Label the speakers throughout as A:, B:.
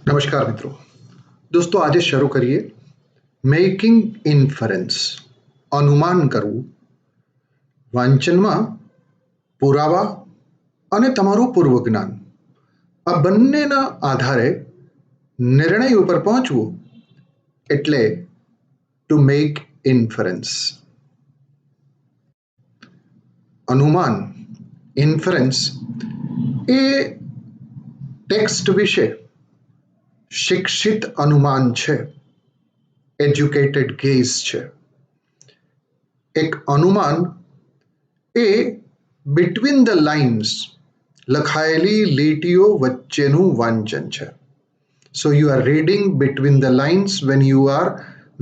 A: નમસ્કાર મિત્રો. દોસ્તો, આજે શરૂ કરીએ મેકિંગ ઇન્ફરન્સ, અનુમાન કરવું. વાંચનમાં પુરાવા અને તમારું પૂર્વજ્ઞાન આ બંનેના આધારે નિર્ણય ઉપર પહોંચવું એટલે ટુ મેક ઇન્ફરન્સ. અનુમાન, ઇન્ફરન્સ એ ટેક્સ્ટ વિશે શિક્ષિત અનુમાન છે, એજ્યુકેટેડ ગેઝ છે. એક અનુમાન એ બિટવીન ધ લાઇન્સ, લખાયેલી લીટીઓ વચ્ચેનું વાંચન છે. So you are reading between the lines when you are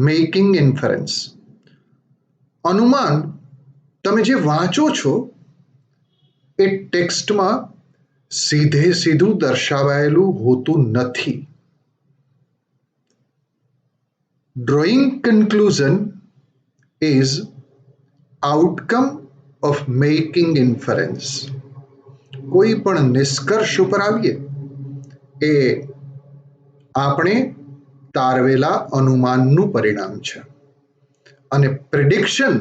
A: making inference. અનુમાન તમે જે વાંચો છો એ ટેક્સ્ટમાં સીધું દર્શાવાયેલું હોતું નથી. Drawing conclusion is outcome of making inference. કોઈ પણ નિષ્કર્ષ ઉપર આવીએ એ આપણે તારવેલા અનુમાનનું પરિણામ છે. અને prediction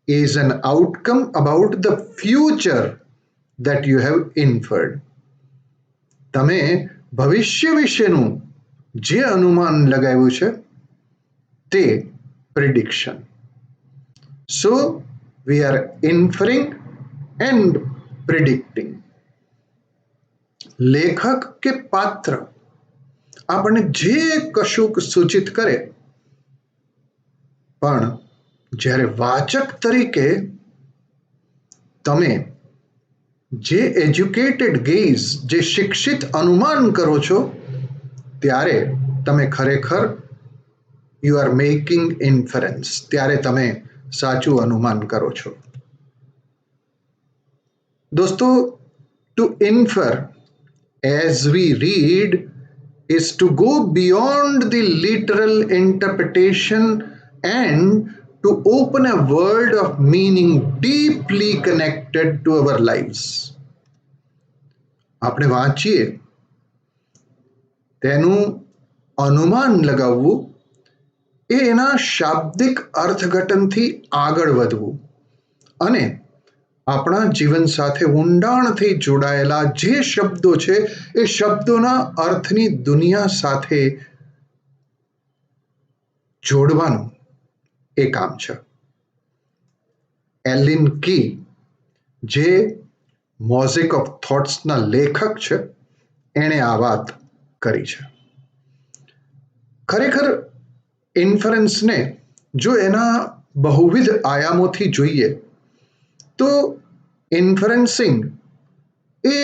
A: is an outcome about the future that you have inferred. તમે ભવિષ્ય વિશેનું જે અનુમાન લગાવ્યું છે તે prediction. So we are inferring and predicting. લેખક કે પાત્ર આપણને જે કશુંક સૂચિત કરે, પણ જ્યારે વાચક તરીકે તમે જે એજ્યુકેટેડ ગેઝ, જે શિક્ષિત અનુમાન કરો છો, ત્યારે તમે ખરેખર યુ આર મેકિંગ ઇન્ફરન્સ, ત્યારે તમે સાચું અનુમાન કરો છો. દોસ્તો, to infer as we read is to go beyond the literal interpretation and to open a world of meaning deeply connected to our lives. આપણે વાંચીએ તેનું અનુમાન લગાવવું એ એના શાબ્દિક અર્થઘટનથી આગળ વધવું અને આપણા જીવન સાથે ઊંડાણથી જોડાયેલા જે શબ્દો છે એ શબ્દોના અર્થની દુનિયા સાથે જોડવાનું એ કામ છે. એલિન કી, જે મોઝેક ઓફ થોટ્સના લેખક છે, એણે આ વાત કરી છે. ખરેખર ઇન્ફરન્સને જો એના બહુવિધ આયામોથી જોઈએ તો ઇન્ફરન્સિંગ એ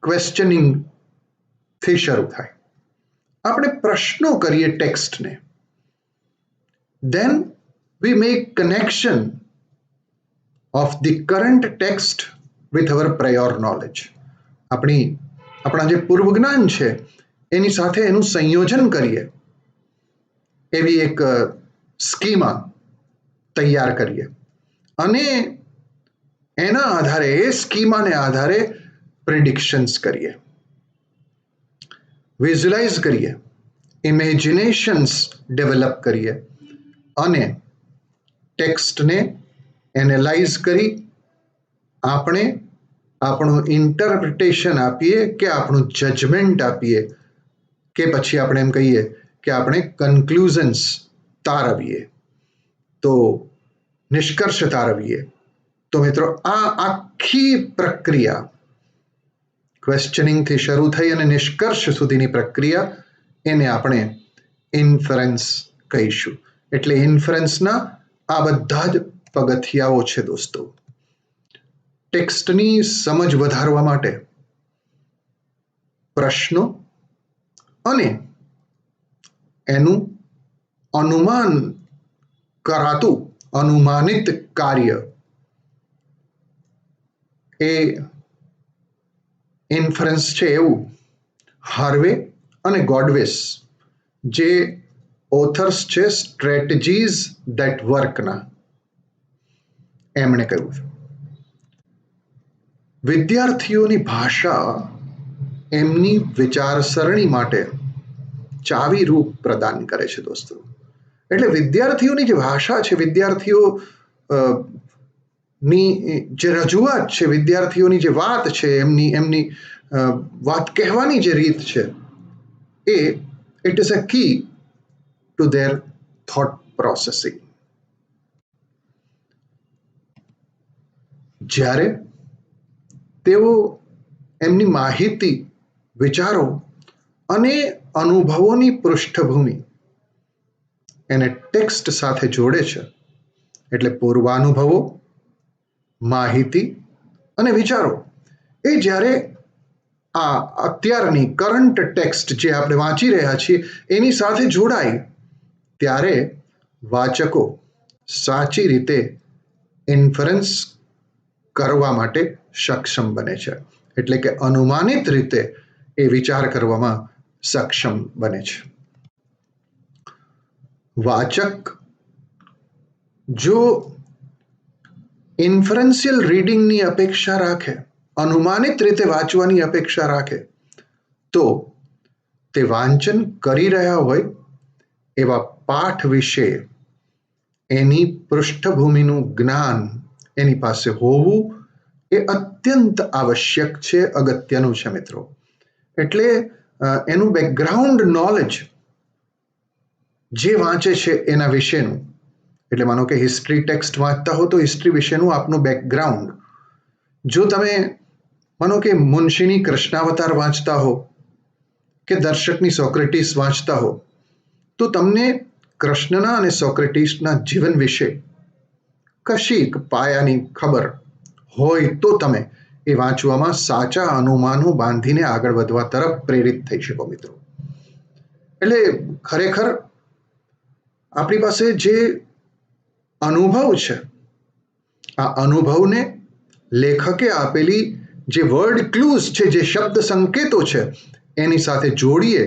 A: ક્વેશ્ચનિંગથી શરૂ થાય. આપણે પ્રશ્નો કરીએ ટેક્સ્ટને, then we make connection of the current text with our prior knowledge. આપણા જે પૂર્વજ્ઞાન છે એની સાથે એનું સંયોજન કરીએ, એવી એક સ્કીમા તૈયાર કરીએ અને એના આધારે, એ સ્કીમાને આધારે પ્રિડિક્શન્સ કરીએ, વિઝ્યુલાઇઝ કરીએ, ઇમેજિનેશન્સ ડેવલપ કરીએ અને ટેક્સ્ટને એનાલાઇઝ કરી આપણે આપણું ઇન્ટરપ્રિટેશન આપીએ કે આપણું જજમેન્ટ આપીએ કે પછી આપણે એમ કહીએ કે આપણે કન્ક્લુઝન્સ તારવીએ, તો નિષ્કર્ષ તારવીએ. તો મિત્રો, આ આખી પ્રક્રિયા ક્વેશ્ચનિંગથી શરૂ થઈ અને નિષ્કર્ષ સુધીની પ્રક્રિયા, એને આપણે ઇન્ફરન્સ કહીશું. એટલે ઇન્ફરન્સના આ બધા જ પગથિયાઓ છે દોસ્તો. ટેક્સ્ટની સમજ વધારવા માટે પ્રશ્નો અને એનું અનુમાન કરાતું અનુમાનિત કાર્ય એ ઇન્ફરન્સ છે. એવું હાર્વે અને ગોડવેસ, જે ઓથર્સ છે સ્ટ્રેટેજીઝ ધેટ વર્કના, એમણે કહ્યું. વિદ્યાર્થીઓની ભાષા એમની વિચારસરણી માટે ચાવી રૂપ પ્રદાન કરે છે દોસ્તો. એટલે વિદ્યાર્થીઓની જે ભાષા છે, વિદ્યાર્થીઓ ની જે રજૂઆત છે, વિદ્યાર્થીઓની જે વાત છે, એમની વાત કહેવાની જે રીત છે, એ it is a key to their thought processing. જ્યારે તેઓ એમની માહિતી, વિચારો અને અનુભવોની પૃષ્ઠભૂમિ એને ટેક્સ્ટ સાથે જોડે છે, એટલે પૂર્વાનુભવો, માહિતી અને વિચારો એ જ્યારે આ અત્યારની કરંટ ટેક્સ્ટ જે આપણે વાંચી રહ્યા છીએ એની સાથે જોડાય, ત્યારે વાચકો સાચી રીતે ઇન્ફરન્સ કરવા માટે સક્ષમ બને છે. એટલે કે અનુમાનિત રીતે એ વિચાર કરવામાં સક્ષમ બને છે. વાચક જો ઇન્ફરન્શિયલ રીડિંગની અપેક્ષા રાખે, અનુમાનિત રીતે વાંચવાની અપેક્ષા રાખે, તો તે વાંચન કરી રહ્યા હોય એવા પાઠ વિશે એની પૃષ્ઠભૂમિનું જ્ઞાન એની પાસે હોવું એ અત્યંત આવશ્યક છે, અગત્યનું છે મિત્રો. એટલે એનું બેકગ્રાઉન્ડ નોલેજ જે વાંચે છે એના વિશેનું, એટલે માનો કે હિસ્ટ્રી ટેક્સ્ટ વાંચતા હો તો હિસ્ટ્રી વિશેનું આપનું બેકગ્રાઉન્ડ. જો તમે માનો કે મુનશીની કૃષ્ણાવતાર વાંચતા હો કે દર્શકની સોક્રેટિસ વાંચતા હો, તો તમને કૃષ્ણના અને સોક્રેટિસના જીવન વિશે કશીક પાયાની ખબર હોય તો તમે એ વાંચવામાં સાચા અનુમાનો બાંધીને આગળ વધવા તરફ પ્રેરિત થઈ શકો મિત્રો. એટલે ખરેખર આપણી પાસે જે અનુભવ છે, આ અનુભવને લેખકે આપેલી જે વર્ડ ક્લૂઝ છે, જે શબ્દ સંકેતો છે, એની સાથે જોડીએ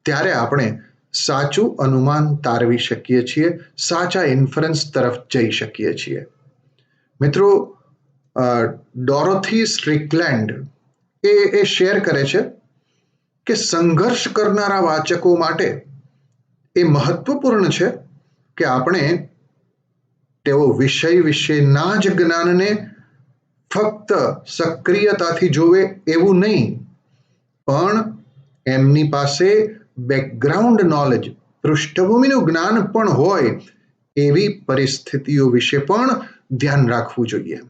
A: ત્યારે આપણે સાચું અનુમાન તારવી શકીએ છીએ, સાચા ઇન્ફરન્સ તરફ જઈ શકીએ છીએ. મિત્રો, ડોરોથી સ્ટ્રિકલેન્ડ એ શેર કરે છે કે સંઘર્ષ કરનારા વાચકો માટે એ મહત્વપૂર્ણ છે કે આપણે તેઓ વિષય વિશેના જ જ્ઞાનને ફક્ત સક્રિયતાથી જોવે એવું નહીં, પણ એમની પાસે બેકગ્રાઉન્ડ નોલેજ, પૃષ્ઠભૂમિનું જ્ઞાન પણ હોય એવી પરિસ્થિતિઓ વિશે પણ ધ્યાન રાખવું જોઈએ.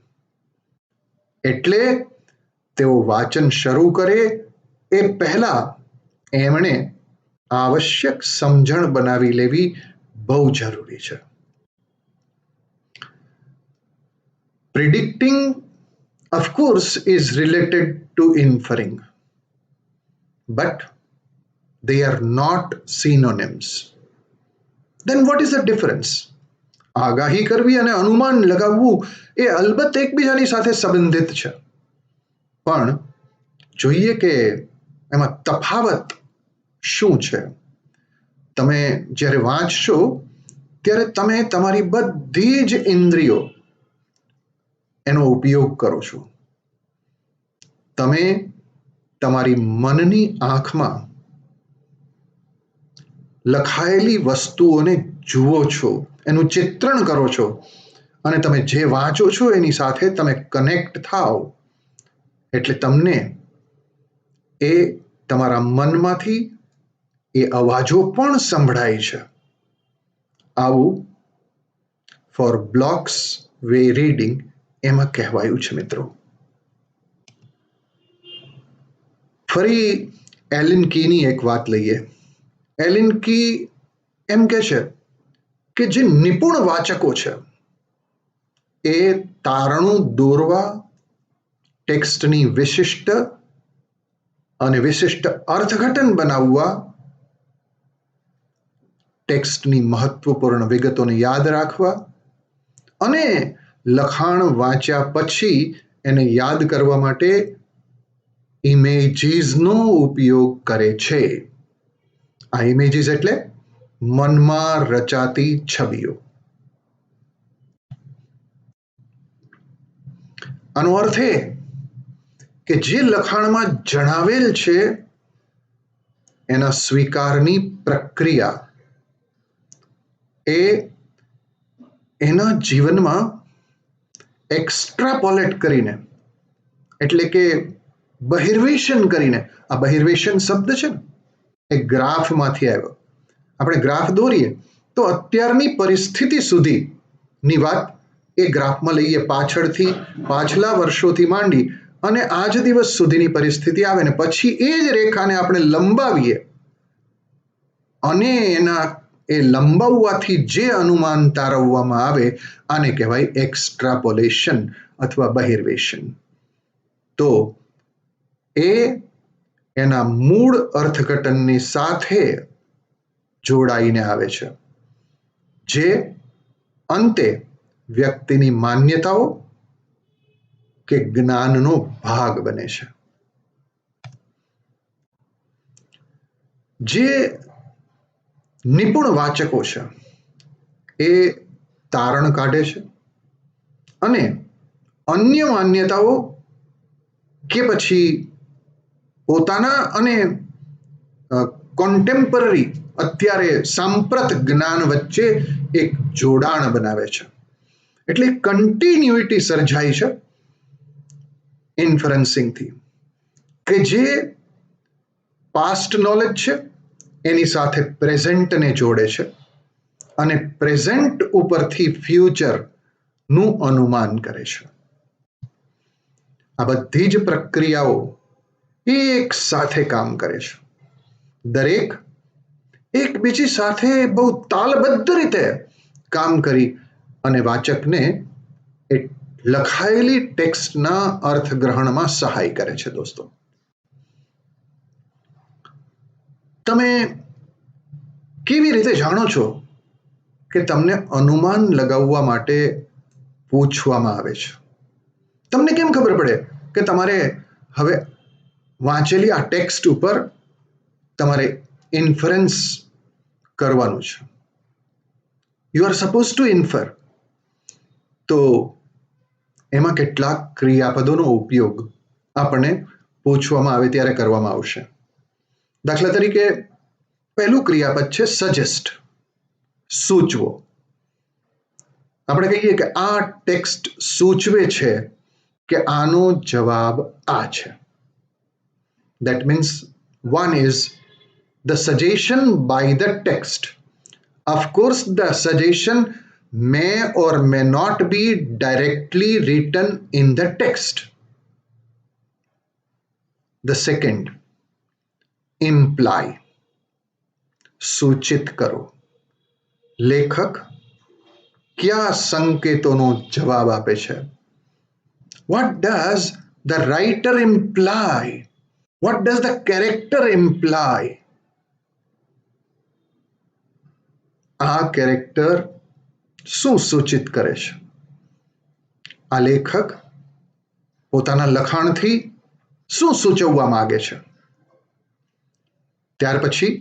A: એટલે તેઓ વાંચન શરૂ કરે એ પહેલા એમણે આવશ્યક સમજણ બનાવી લેવી બહુ જરૂરી છે. Predicting, of course, is related to inferring, but they are not synonyms. Then what is the difference? આગાહી કરવી અને અનુમાન લગાવવું એ અલબત્ત એકબીજાની સાથે સંબંધિત છે, પણ જોઈએ કે એમાં તફાવત શું છે. તમે જ્યારે વાંચશો ત્યારે તમે તમારી બધી જ ઇન્દ્રિયો એનો ઉપયોગ કરો છો. તમે તમારી મનની આંખમાં લખાયેલી વસ્તુઓને જુઓ છો, એનું ચિત્રણ કરો છો, અને તમે જે વાંચો છો એની સાથે તમે કનેક્ટ થાઓ એટલે તમને એ તમારા મનમાંથી એ અવાજો પણ સંભળાય છે. આવું ફોર બ્લોક્સ વે રીડિંગ એમાં કહેવાયું છે મિત્રો. ફરી એલન કીની એક વાત લઈએ. એલન કી એમ કહે છે કે જે નિપુણ વાચકો છે એ તારણું દોરવા, ટેક્સ્ટની વિશિષ્ટ અને વિશિષ્ટ અર્થઘટન બનાવવા, ટેક્સ્ટની મહત્વપૂર્ણ વિગતોને યાદ રાખવા અને લખાણ વાંચ્યા પછી એને યાદ કરવા માટે ઇમેજીસનો ઉપયોગ કરે છે. આ ઇમેજીસ એટલે મનમાં રચાતી છબીઓ. આનો અર્થ એ કે જે લખાણમાં જણાવેલ છે એના સ્વીકારની પ્રક્રિયા એ એના જીવનમાં એક્સ્ટ્રાપોલેટ કરીને, એટલે કે બહિર્વેશન કરીને, આ બહિર્વેશન શબ્દ છે ને એ ગ્રાફમાંથી આવ્યો. આપણે ગ્રાફ દોરીએ તો અત્યારની પરિસ્થિતિ સુધીની વાત એ ગ્રાફમાં લઈએ, પાછળથી પાછલા વર્ષોથી માંડી અને આજ દિવસ સુધીની પરિસ્થિતિ આવે ને પછી એ જ રેખાને આપણે લંબાવીએ અને એના એ લંબાવવાથી જે અનુમાન તારવવામાં આવે આને કહેવાય એક્સ્ટ્રાપોલેશન અથવા બહિર્વેશન. તો એ એના મૂળ અર્થઘટનની સાથે જોડાઈને આવે છે, જે અંતે વ્યક્તિની માન્યતાઓ કે જ્ઞાનનો ભાગ બને છે. જે નિપુણ વાચકો છે એ તારણ કાઢે છે અને અન્ય માન્યતાઓ કે પછી પોતાના અને કોન્ટેમ્પરરી અત્યારે સાંપ્રત જ્ઞાન વચ્ચે એક જોડાણ બનાવે છે. એટલે કન્ટિન્યુઇટી સર્જાય છે ઇન્ફરન્સિંગથી, કે જે પાસ્ટ નોલેજ છે એની સાથે પ્રેઝન્ટને જોડે છે અને પ્રેઝન્ટ ઉપરથી ફ્યુચરનું અનુમાન કરે છે. આ બધી જ પ્રક્રિયાઓ એક સાથે કામ કરે છે. દરેક એકબીજી સાથે બહુ તાલબદ્ધ રીતે કામ કરી અને વાચકને એ લખાયેલી ટેક્સ્ટના અર્થગ્રહણમાં સહાય કરે છે. દોસ્તો, તમે કેવી રીતે જાણો છો કે તમને અનુમાન લગાવવા માટે પૂછવામાં આવે છે? તમને કેમ ખબર પડે કે તમારે હવે વાંચેલી આ ટેક્સ્ટ ઉપર તમારે ઇન્ફરન્સ કરવાનું છે? You are suppose to infer. તો એમાં કેટલાક ક્રિયાપદોનો ઉપયોગ આપણને પૂછવામાં આવે ત્યારે કરવામાં આવશે. દાખલા તરીકે પહેલું ક્રિયાપદ છે સજેસ્ટ, સૂચવો. આપણે કહીએ કે આ ટેક્સ્ટ સૂચવે છે કે આનો જવાબ આ છે. That means one is the suggestion by the text. Of course, the suggestion may or may not be directly written in the text. The second, imply, સૂચિત કરો. લેખક કયા સંકેતોનો જવાબ આપે છે? What does the writer imply? What does the character imply? આ character શું સૂચિત કરે છે? આ લેખક પોતાના લખાણથી શું સૂચવવા માંગે છે? ત્યાર પછી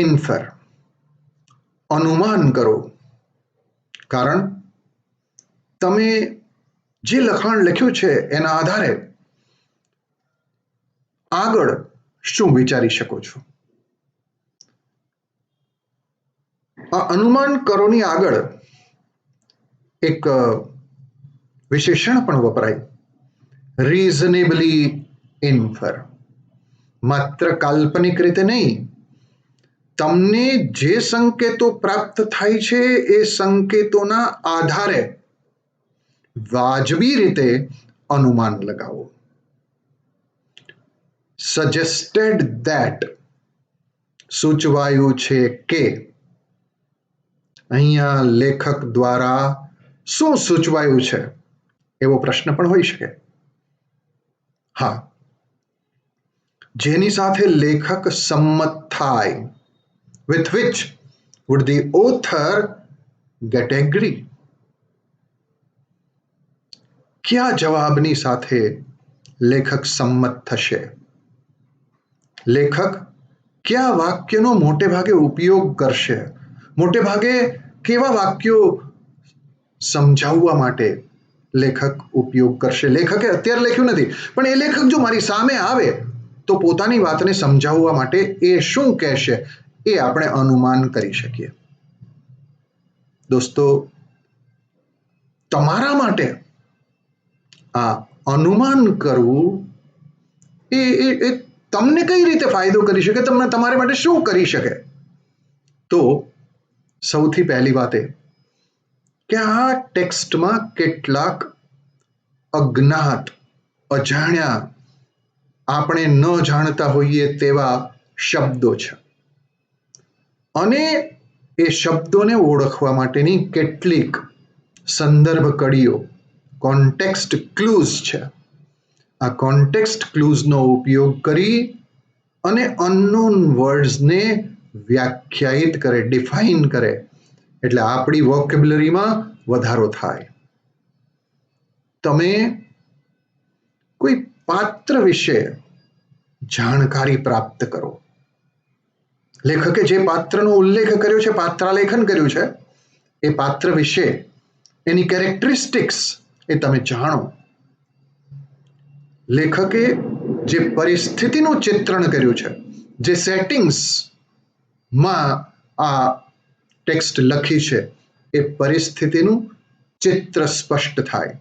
A: ઇન્ફર, અનુમાન કરો. કારણ તમે જે લખાણ લખ્યું છે એના આધારે આગળ શું વિચારી શકો છો? આ અનુમાન કરોની આગળ એક વિશેષણ પણ વપરાય, રીઝનેબલી ઇન્ફર. માત્ર કાલ્પનિક રીતે નહીં, તમને જે સંકેતો પ્રાપ્ત થાય છે એ સંકેતોના આધારે વાજબી રીતે અનુમાન લગાવો. સજેસ્ટેડ ધેટ, સૂચવાયું છે કે. અહીંયા લેખક દ્વારા શું સૂચવાયું છે એવો પ્રશ્ન પણ હોઈ શકે. હા, જેની સાથે લેખક સંમત થાય, with which would the author get agree? કયા જવાબની સાથે લેખક સંમત થશે? લેખક કયા વાક્યનો મોટે ભાગે ઉપયોગ કરશે? મોટે ભાગે કેવા વાક્યો સમજાવવા માટે લેખક ઉપયોગ કરશે. લેખકે અત્યારે લખ્યું નથી, પણ એ લેખક જો મારી સામે આવે તો પોતાની વાતને સમજાવવા માટે એ શું કહેશે એ આપણે અનુમાન કરી શકીએ. દોસ્તો, તમારા માટે આ અનુમાન કરવું એ તમને કઈ રીતે ફાયદો કરી શકે, તમને તમારા માટે શું કરી શકે? તો સૌથી પહેલી વાત એ કે આ ટેક્સ્ટમાં કેટલાક અજ્ઞાત, અજાણ્યા, આપણે ન જાણતા હોઈએ તેવા શબ્દો છે, અને એ શબ્દોને ઓળખવા માટેની કેટલીક સંદર્ભ કડીઓ, કોન્ટેક્સ્ટ ક્લૂઝ છે. આ કોન્ટેક્સ્ટ ક્લૂઝનો ઉપયોગ કરી અને અનનોન વર્ડ્સને વ્યાખ્યાયિત કરે, ડિફાઇન કરે, એટલે આપણી વોકેબ્યુલરીમાં વધારો થાય. તમે કોઈ પાત્ર વિશે જાણકારી પ્રાપ્ત કરો. લેખકે જે પાત્રનો ઉલ્લેખ કર્યો છે, પાત્રાલેખન કર્યું છે, એ પાત્ર વિશે એની કેરેક્ટરિસ્ટિક્સ એ તમે જાણો. લેખકે જે પરિસ્થિતિનું ચિત્રણ કર્યું છે, જે સેટિંગ્સમાં આ ટેક્સ્ટ લખી છે, એ પરિસ્થિતિનું ચિત્ર સ્પષ્ટ થાય.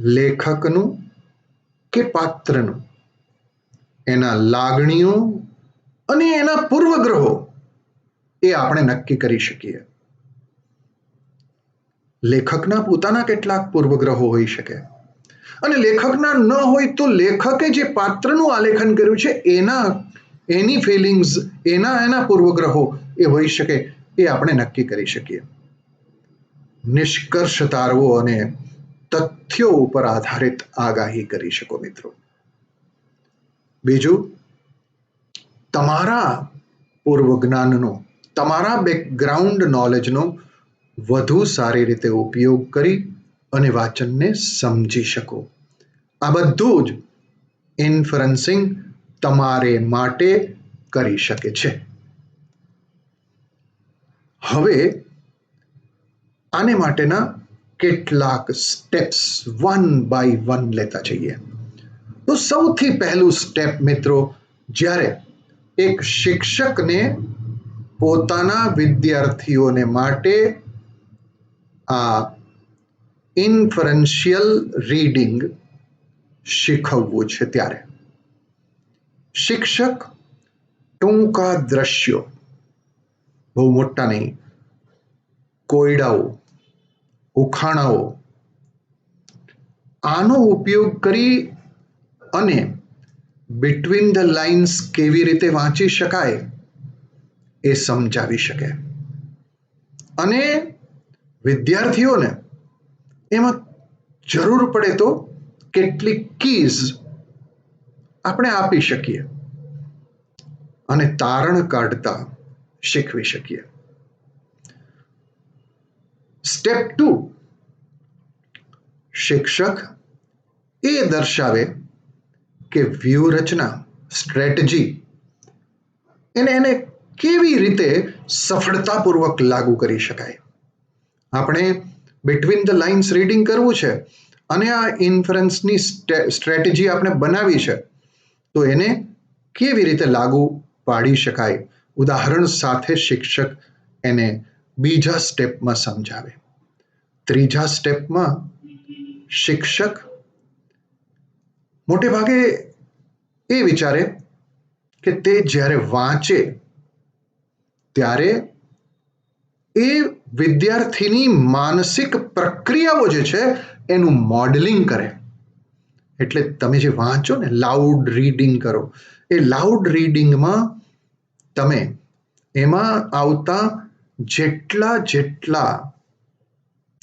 A: લેખકનું કે પાત્રનું, એના લાગણીઓ અને એના પૂર્વગ્રહો એ આપણે નક્કી કરી શકીએ. લેખકના પોતાના કેટલાક પૂર્વગ્રહો હોઈ શકે, અને લેખકના ન હોય તો લેખકે જે પાત્રનું આલેખન કર્યું છે એની ફિલિંગ્સ, એના પૂર્વગ્રહો એ હોઈ શકે, એ આપણે નક્કી કરી શકીએ. નિષ્કર્ષ તારવો અને તથ્યો ઉપર આધારિત આગાહી કરી શકો મિત્રો. બીજું, તમારા પૂર્વ જ્ઞાનનો, તમારા બેકગ્રાઉન્ડ નોલેજનો વધુ સારી રીતે ઉપયોગ કરી અને વાચનને સમજી શકો. આ બધું જ ઇન્ફરન્સિંગ તમારે માટે કરી શકે છે. હવે આને માટેના કેટલાક સ્ટેપ્સ વન બાય વન લેતા જઈએ. તો સૌથી પહેલું સ્ટેપ મિત્રો, જ્યારે એક શિક્ષકને પોતાના વિદ્યાર્થીઓને માટે આ ઇન્ફરન્શિયલ રીડિંગ શીખવવું છે, ત્યારે શિક્ષક ટૂંકા દ્રશ્યો, બહુ મોટા નહીં, કોયડાઓ, ઉખાણાઓ, આનો ઉપયોગ કરી અને બિટવીન ધ લાઇન્સ કેવી રીતે વાંચી શકાય એ સમજાવી શકે, અને વિદ્યાર્થીઓને એમાં જરૂર પડે તો કેટલીક કીઝ આપણે આપી શકીએ અને તારણ કાઢતા શીખવી શકીએ. સ્ટેપ 2, શિક્ષક એ દર્શાવે કે વ્યૂહરચના, સ્ટ્રેટેજી એને કેવી રીતે સફળતાપૂર્વક લાગુ કરી શકાય. આપણે બિટવીન ધ લાઇન્સ રીડિંગ કરવું છે અને આ ઇન્ફરન્સની સ્ટ્રેટેજી આપણે બનાવી છે, તો એને કેવી રીતે લાગુ પાડી શકાય, ઉદાહરણ સાથે શિક્ષક એને બીજા સ્ટેપમાં સમજાવે. ત્રીજા સ્ટેપમાં શિક્ષક મોટે ભાગે એ વિચારે કે તે જ્યારે વાંચે ત્યારે એ વિદ્યાર્થીની માનસિક પ્રક્રિયાઓ જે છે એનું મોડેલિંગ કરે. એટલે તમે જે વાંચો ને, લાઉડ રીડિંગ કરો, એ લાઉડ રીડિંગમાં તમે એમાં આવતા જેટલા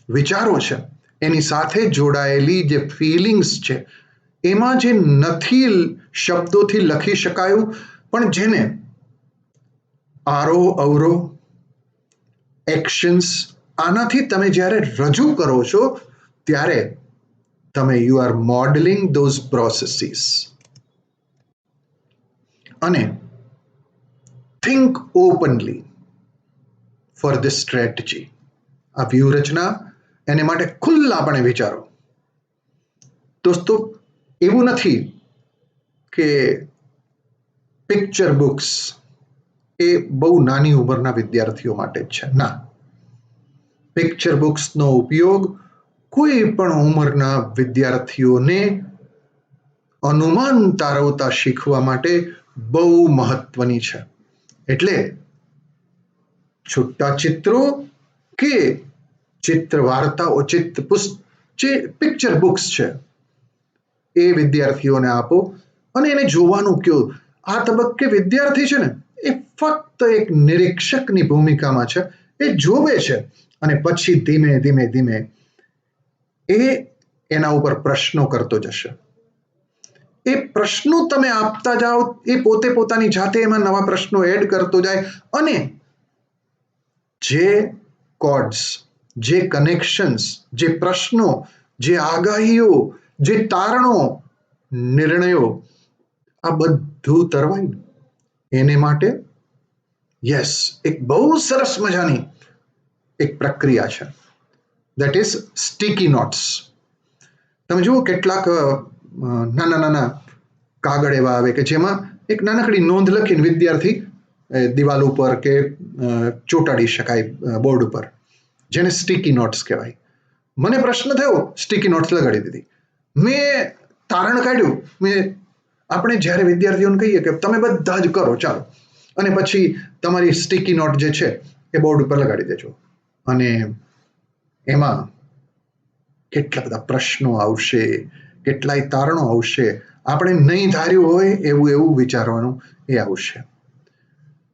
A: વિચારો છે, એની સાથે જોડાયેલી જે ફિલિંગ્સ છે, એમાં જે નથી શબ્દોથી લખી શકાયું, પણ જેને આરોહ અવરોહ, એક્શન્સ, આનાથી તમે જ્યારે રજૂ કરો છો ત્યારે તમે you are modelling those processes. અને think openly for these strategy. આ વ્યૂહરચના એને માટે ખુલ્લાપણે વિચારો. દોસ્તો, એવું નથી કે પિક્ચર બુક્સ એ બહુ નાની ઉંમરના વિદ્યાર્થીઓ માટે જ છે. ના, પિક્ચર બુક્સનો ઉપયોગ કોઈ પણ ઉંમરના વિદ્યાર્થીઓને અનુમાન તારવતા શીખવા માટે બહુ મહત્વની છે. એટલે છૂટા ચિત્રો કે ચિત્ર વાર્તાઓ, જે પિક્ચર બુક્સ છે એ વિદ્યાર્થીઓને આપો અને એને જોવાનું કહો. આ તબક્કે વિદ્યાર્થી છે ને એ ફક્ત એક નિરીક્ષકની ભૂમિકામાં છે. એ જોવે છે અને પછી ધીમે ધીમે ધીમે એ એના ઉપર પ્રશ્નો કરતો જશે. એ પ્રશ્નો તમે આપતા જાઓ, એ પોતે પોતાની જાતે એમાં નવા પ્રશ્નો એડ કરતો જાય અને જે કોર્ડ્સ, જે કનેક્શન્સ, જે પ્રશ્નો, જે આગાહીઓ, જે તારણો, નિર્ણયો, આ બધું તરવાય એને માટે યસ, એક બહુ સરસ મજાની એક પ્રક્રિયા છે. That is sticky notes. તમે જુઓ કેટલાક નાના નાના કાગળ એવા આવે કે જેમાં એક નાનકડી નોંધ લખીને વિદ્યાર્થી દિવાલ ઉપર કે ચોંટાડી શકાય બોર્ડ ઉપર, જેને સ્ટીકી નોટ્સ કહેવાય. મને પ્રશ્ન થયો, સ્ટીકી નોટ્સ લગાડી દીધી. મેં તારણ કાઢ્યું. આપણે જ્યારે વિદ્યાર્થીઓને કહીએ કે તમે બધા જ કરો ચાલો, અને પછી તમારી સ્ટીકી નોટ જે છે એ બોર્ડ ઉપર લગાડી દેજો, અને એમાં કેટલા બધા પ્રશ્નો આવશે, કેટલાય તારણો આવશે, આપણે નહીં ધાર્યું હોય એવું એવું વિચારવાનું એ આવશે.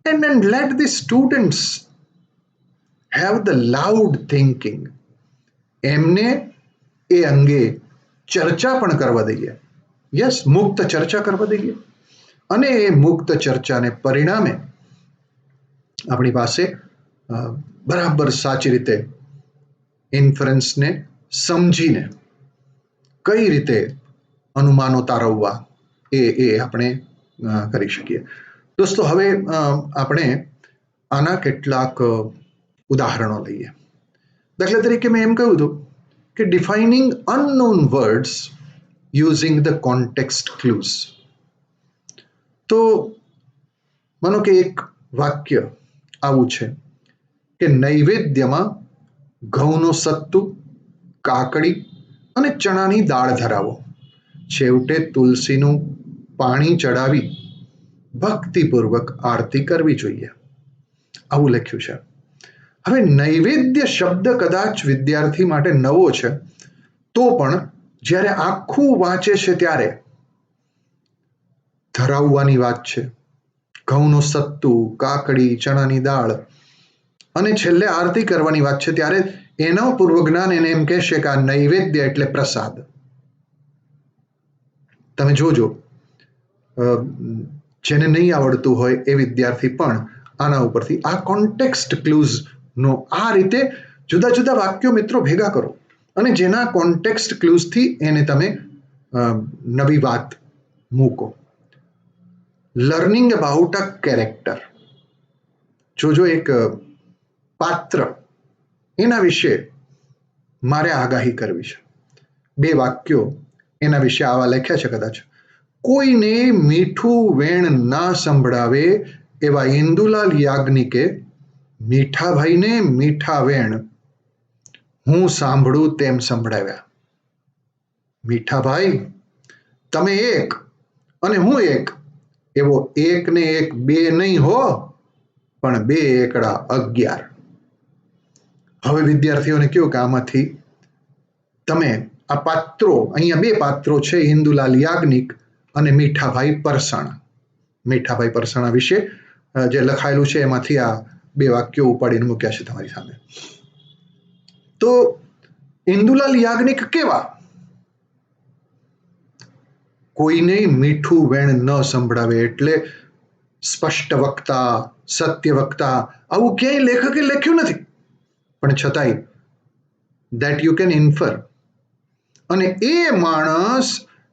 A: And then let the students have the loud thinking. એમને એ અંગે ચર્ચા પણ કરવા દઈએ. યસ, મુક્ત ચર્ચા કરવા દઈએ. અને એ મુક્ત ચર્ચાને પરિણામે આપણી પાસે બરાબર સાચી રીતે ઇન્ફરન્સને સમજીને કઈ રીતે અનુમાનો તારવવા એ આપણે કરી શકીએ. દોસ્તો, હવે આપણે આના કેટલાક ઉદાહરણો લઈએ. દાખલા તરીકે મેં એમ કહ્યું હતું કે defining unknown words using the context clues. તો માનો કે એક વાક્ય આવું છે કે નૈવેદ્યમાં ઘઉંનો સત્તુ, કાકડી અને ચણાની દાળ ધરાવો, છેવટે તુલસીનું પાણી ચડાવી ભક્તિપૂર્વક આરતી કરવી જોઈએ. આવું લખ્યું છે. હવે નૈવેદ્ય શબ્દ કદાચ વિદ્યાર્થી માટે નવો છે, તો પણ જ્યારે આખું વાંચે છે ત્યારે ધરાવવાની વાત છે. ઘઉંનો સત્તુ, કાકડી, ચણાની દાળ અને છેલ્લે આરતી કરવાની વાત છે, ત્યારે એનો પૂર્વજ્ઞાન એને એમ કહેશે કે આ નૈવેદ્ય એટલે પ્રસાદ. તમે જોજો, જેને નહીં આવડતું હોય એ વિદ્યાર્થી પણ આના ઉપરથી આ કોન્ટેક્સ્ટ ક્લૂઝનો આ રીતે જુદા જુદા વાક્યો મિત્રો ભેગા કરો અને જેના કોન્ટેક્સ્ટ ક્લૂઝથી એને તમે નવી વાત મૂકો. Learning about a character. જોજો, એક પાત્ર, એના વિશે મારે આગાહી કરવી છે. 2 વાક્યો એના વિશે આવા લખ્યા છે કદાચ. કોઈને મીઠું વેણ ના સંભળાવે એવા ઇન્દુલાલ યાજ્ઞિકે મીઠાભાઈને મીઠા વેણ હું સાંભળું તેમ સંભળાવ્યા. મીઠાભાઈ, તમે એક અને હું એક, એવો 1 ને 1 2 નહીં હો, પણ 2 એકડા 11. હવે વિદ્યાર્થીઓને કહ્યું કે આમાંથી તમે આ પાત્રો, અહીંયા 2 પાત્રો છે, ઇન્દુલાલ યાજ્ઞિક અને મીઠાભાઈ પરસાણા. મીઠાભાઈ પરસાણા વિશે જે લખાયેલું છે એમાંથી આ 2 વાક્યો ઉપાડીને મૂક્યા છે તમારી સામે. તો ઇન્દુલાલ યાજ્ઞિક કેવા? કોઈને મીઠું વેણ ન સંભળાવે, એટલે સ્પષ્ટ વક્તા, સત્ય વક્તા, આવું ક્યાંય લેખકે લખ્યું નથી, પણ છતાંય that you can infer. અને એ માણસ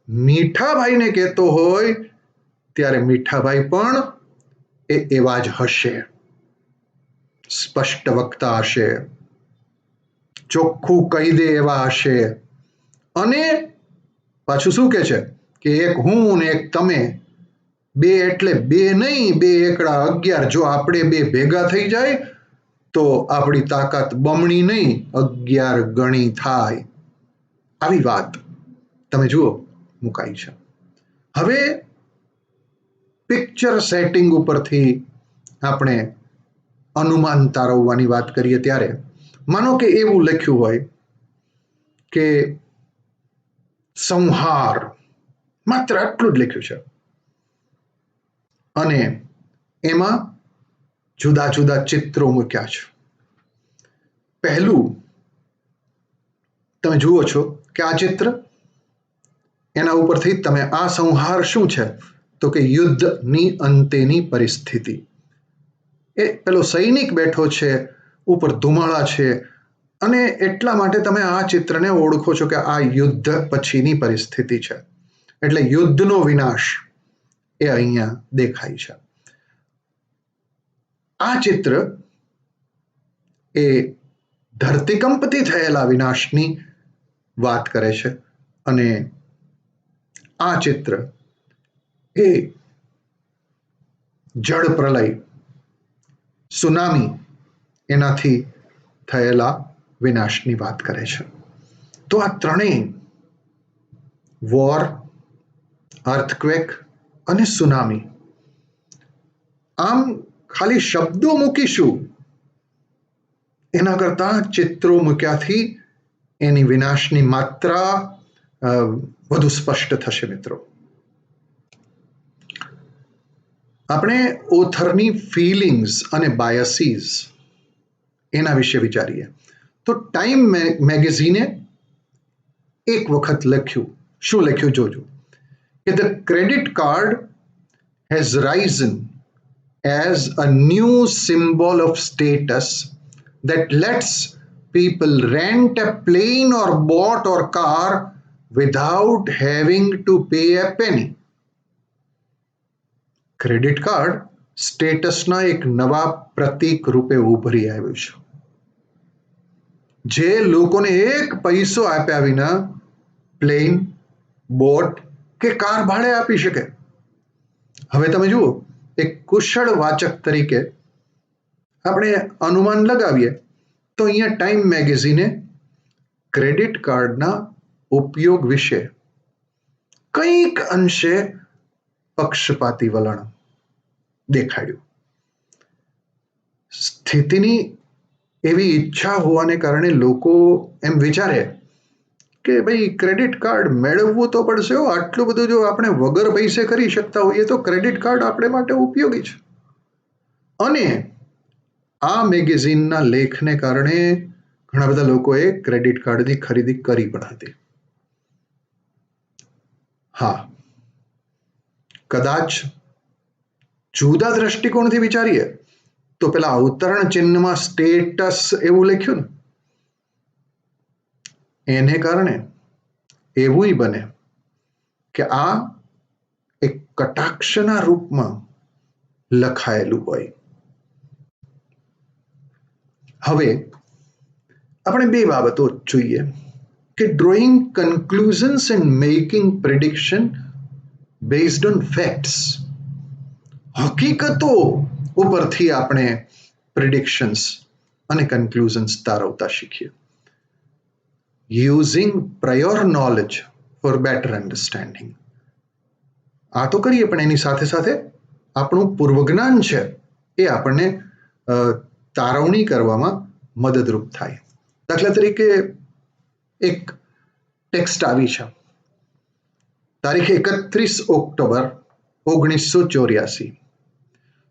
A: મીઠાભાઈને કહેતો હોય ત્યારે મીઠાભાઈ પણ એવા જ હશે, સ્પષ્ટ વક્તા હશે. ચોખ્ખું કહી દે એવા હશે. અને પાછું શું કે છે કે એક હું ને એક તમે, બે એટલે બે નહીં, બે એકડા 11. જો આપણે બે ભેગા થઈ જાય તો આપણી તાકાત બમણી નહીં 11 ગણી થાય. આવી વાત તમે જુઓ મુકાઈ છે. હવે પિક્ચર સેટિંગ ઉપરથી આપણે અનુમાન તારવવાની વાત કરીએ ત્યારે માનો કે એવું લખ્યું હોય કે સંહાર, માત્ર આટલું જ લખ્યું છે, અને એમાં જુદા જુદા ચિત્રો મૂક્યા છે. પહેલું તમે જુઓ છો કે આ ચિત્ર, એના ઉપરથી તમે આ સંહાર શું છે તો કે યુદ્ધની અંતેની પરિસ્થિતિ. એ પેલો સૈનિક બેઠો છે, ઉપર ધુમાડા છે, અને એટલા માટે તમે આ ચિત્રને ઓળખો છો કે આ યુદ્ધ પછીની પરિસ્થિતિ છે. એટલે યુદ્ધનો વિનાશ એ અહીંયા દેખાય છે. આ ચિત્ર એ ધરતીકંપથી થયેલા વિનાશની વાત કરે છે, અને આ ચિત્ર એ જળ પ્રલય, સુનામી, એનાથી થયેલા વિનાશની વાત કરે છે. તો આ ત્રણેય વોર, અર્થક્વેક અને સુનામી, આમ ખાલી શબ્દો મૂકીશું એના કરતા ચિત્રો મૂક્યાથી એની વિનાશની માત્રા વધુ સ્પષ્ટ થશે. મિત્રો, આપણે ઓથરની ફિલિંગ્સ અને બાયસીસ એના વિશે વિચારીએ તો ટાઈમ મેગેઝીને એક વખત લખ્યું, શું લખ્યું જોજો, કે the credit card has risen as a new symbol of status that lets people rent a plane or boat or car without having to pay a penny. Credit card સ્ટેટસના એક નવા પ્રતીક રૂપે ઉભરી આવ્યું છે, જે લોકોને એક પૈસો આપ્યા વિના પ્લેન, બોટ કે કાર ભાડે આપી શકે. હવે તમે જુઓ, એક કુશળ વાચક તરીકે આપણે અનુમાન લગાવીએ તો અહીંયા ટાઈમ મેગેઝીને ક્રેડિટ કાર્ડના ઉપયોગ વિશે કંઈક અંશે પક્ષપાતી વલણ દેખાડ્યું. સ્થિતિની એવી ઈચ્છા હોવાને કારણે લોકો એમ વિચારે કે ભાઈ ક્રેડિટ કાર્ડ મેળવવું તો પડશે, આટલું બધું જો આપણે વગર પૈસે કરી શકતા હોઈએ તો ક્રેડિટ કાર્ડ આપણે માટે ઉપયોગી છે. અને આ મેગેઝીનના લેખને કારણે ઘણા બધા લોકોએ ક્રેડિટ કાર્ડની ખરીદી કરી પણ હતી. હા, કદાચ જુદા દ્રષ્ટિકોણથી વિચારીએ તો પેલા અવતરણ ચિહ્નમાં સ્ટેટસ એવું લખ્યું ને, એને કારણે એવું બને કે આ એક કટાક્ષના રૂપમાં લખાયેલું હોય. હવે આપણે બે બાબતો જોઈએ કે drawing conclusions and making prediction based on facts. હકીકતો ઉપરથી આપણે પ્રિડિક્શન્સ અને કન્ક્લુઝન્સ તારવતા શીખીએ. Using prior knowledge for better understanding. આ તો કરીએ, પણ એની સાથે સાથે આપણું પૂર્વજ્ઞાન છે એ આપણને તારવણી કરવામાં મદદરૂપ થાય. દાખલા તરીકે એક ટેક્સ્ટ આવી છે, તારીખ 31 ઓક્ટોબર 1984,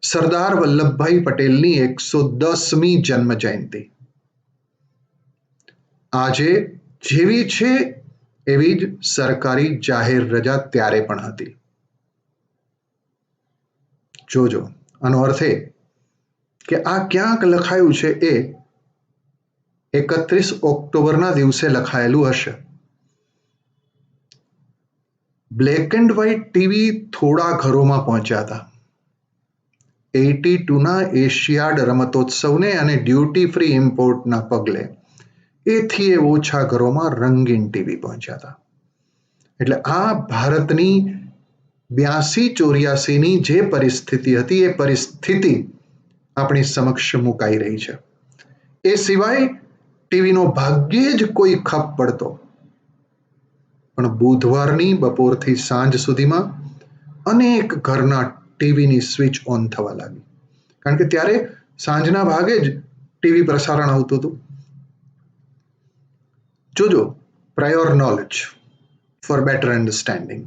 A: સરદાર વલ્લભભાઈ પટેલની 110મી જન્મ જયંતિ. આજે જેવી છે એવી જ સરકારી જાહેર રજા ત્યારે પણ હતી. જોજો, આનો અર્થ એ કે આ ક્યાંક લખાયું છે એ 31 ઓક્ટોબરના દિવસે લખાયેલું હશે. બ્લેક એન્ડ વ્હાઇટ ટીવી થોડા ઘરોમાં પહોંચ્યા હતા. 82ના એશિયાડ રમતોત્સવને અને ડ્યુટી ફ્રી ઇમ્પોર્ટના પગલે એથી એ ઓછા ઘરોમાં રંગીન ટીવી પહોંચ્યા હતા. એટલે આ ભારતની 82-84ની જે પરિસ્થિતિ હતી એ પરિસ્થિતિ આપણી સમક્ષ મુકાઈ રહી છે. એ સિવાય ટીવીનો ભાગ્યે જ કોઈ ખપ પડતો, પણ બુધવારની બપોરથી સાંજ સુધીમાં અનેક ઘરના ટીવીની સ્વિચ ઓન થવા લાગી, કારણ કે ત્યારે સાંજના ભાગે જ ટીવી પ્રસારણ આવતું હતું. જોજો, prior knowledge for better understanding.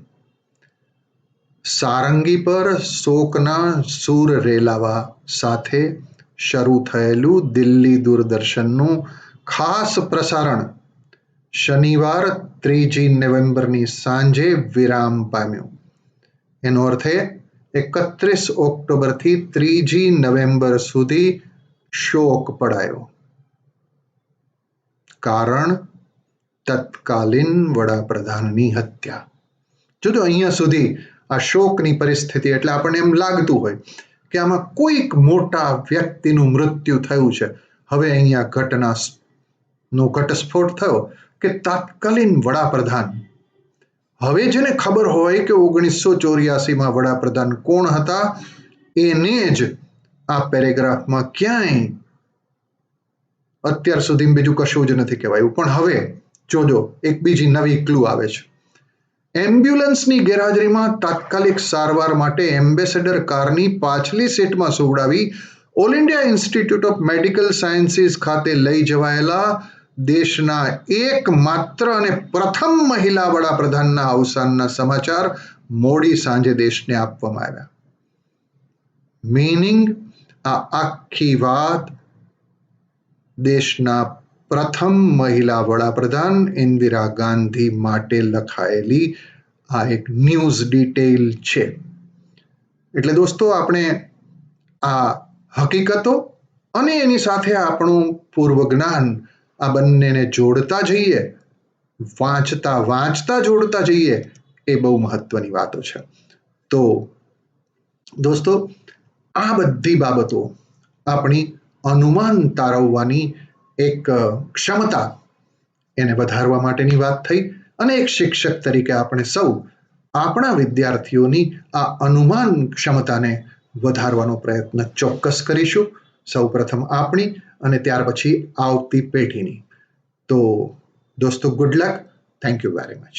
A: સારંગી પર શોકના સૂર રેલાવા સાથે શરૂ થયેલું દિલ્હી દૂરદર્શનનું ખાસ પ્રસારણ શનિવાર 3 નવેમ્બરની સાંજે વિરામ પામ્યું. એનો અર્થ 31 ઓક્ટોબરથી 3 નવેમ્બર સુધી શોક પડાયો. કારણ તત્કાલીન વડાપ્રધાનની હત્યા. જોજો, અહીંયા સુધી આ શોકની પરિસ્થિતિ એટલે આપણને એમ લાગતું હોય કે આમાં કોઈક મોટા વ્યક્તિનું મૃત્યુ થયું છે. હવે અહીંયા ઘટનાનો ઘટસ્ફોટ થયો કે તત્કાલીન વડાપ્રધાન, હવે જેને ખબર હોય કે 1984માં વડાપ્રધાન કોણ હતા, એને જ આ પેરેગ્રાફમાં ક્યાંય અત્યાર સુધી બીજું કશું જ નથી કહેવાયું. પણ હવે જોજો, એક બીજી નવી ક્લુ આવે છે. એમ્બ્યુલન્સની ગેરહાજરીમાં તાત્કાલિક સારવાર માટે એમ્બેસેડર કારની પાછલી સીટમાં સુવડાવી all India institute of medical sciences ખાતે લઈ જવાયેલા દેશના એકમાત્ર અને પ્રથમ મહિલા વડાપ્રધાનના અવસાનના સમાચાર મોડી સાંજે દેશને આપવામાં આવ્યા. મીનિંગ, આ આખી વાત દેશના પ્રથમ મહિલા વડાપ્રધાન ઇન્દિરા ગાંધી માટે લખાયેલી આ એક ન્યૂઝ ડિટેલ છે. એટલે દોસ્તો, આપણે આ હકીકતો અને એની સાથે આપણું પૂર્વ જ્ઞાન આ બંનેને જોડતા જઈએ, વાંચતા જોડતા જઈએ, એ બહુ મહત્વની વાતો છે. તો દોસ્તો, આ બધી બાબતો આપણી અનુમાન તારવવાની એક ક્ષમતા એને વધારવા માટેની વાત થઈ. અને એક શિક્ષક તરીકે આપણે સૌ આપણા વિદ્યાર્થીઓની આ અનુમાન ક્ષમતાને વધારવાનો પ્રયત્ન ચોક્કસ કરીશું. સૌ પ્રથમ આપણી અને ત્યાર પછી આવતી પેઢીની. તો દોસ્તો, good luck. Thank you very much.